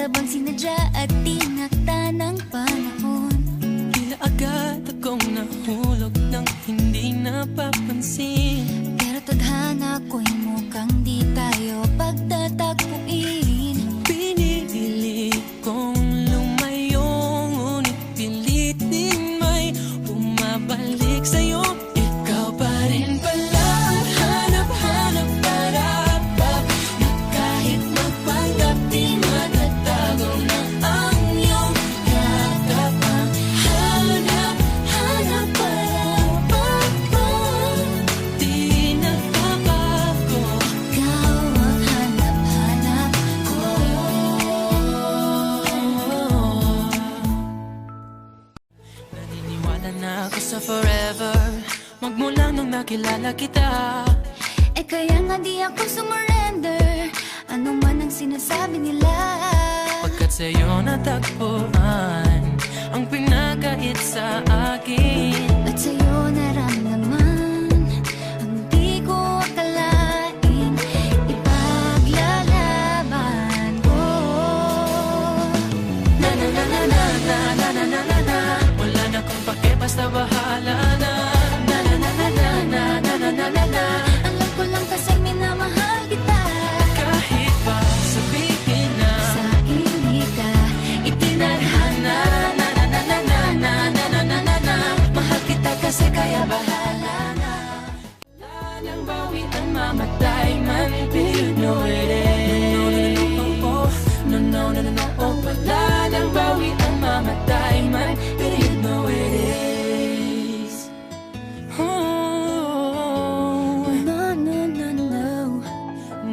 Para bang sinadya at tinakda ng panahon. Tila agad akong nahulog nang hindi napapansin. Pero tadhana ko'y mukhang di tayo pagtatagpuin. Pinili kong lumayo, ngunit pilit din may bumabalik sa'yo. Ikaw pa rin pala ang hanap-hanap para bang na kahit magpanggap di matatago na ang iyong yakap. Ang hanap-hanap para bang di nagbabago. Ikaw ang hanap-hanap ko. Naniniwala na ako sa forever, magmula nung nakilala kita. Eh kaya nga di ako sumurrender, ano man ang sinasabi nila. Pagkat sa'yo natagpuan ang pinakait sa akin. At sa'yo naramdaman ang di ko akalain. Ipaglalaban ko. Na na na na na na na na na na na. Wala na kung pake, basta bahala na. Na na na na na na na na na na na. Alam ko lang kasi minamahal kita. Kahit pa sabihin na Sa hindi ka itinadhana. Na na na na na na na na na na na. Mahal kita kasi kaya bahala na. Wala nang bawian, mamatay man, but you know it is. No, no, no, no, no, oh. Wala nang bawian, mamatay man, but you know it is. Oh, no, no, no, no.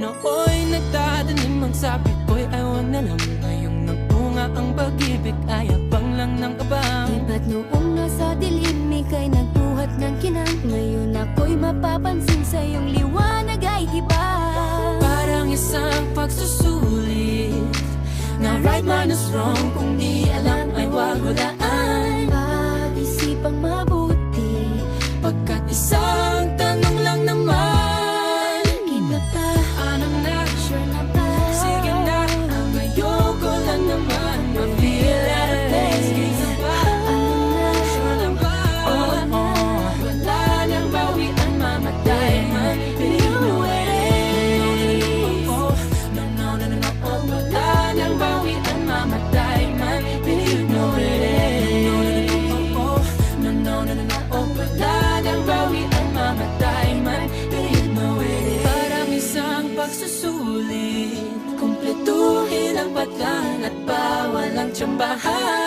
nooy nagdadanim ang sabi ko'y ayaw na lang. Ngayong nagbunga ang pag-ibig, ay abang lang ng kabang. Di ba't noong nasa dilim ika'y nagbuhat ng kinang? Ngayon ako'y mapapansin sa iyong liwanag ay iba. Parang isang pagsusulit na right minus wrong. Kung di alam ay wag hulaan. Pag-isipang mabuti, Pagkat isang tanong lang naman, iba pa, ano na? sure na ba? Sige na, ang ayoko lang naman ma-feel out of place. Sige ba? Ano na? Sure na ba? Oo, wala nang bawian, mamatay man, but you know it is. No, no, no, no, no, oh. Wala nang bawian, mamatay man, but you know it is. No, no, no, no, no, oh. Wala nang bawian, mamatay man, but you know it is. Parang isang pagsusulit, kumpletuhin ang patlang at bawal ang tsambahan.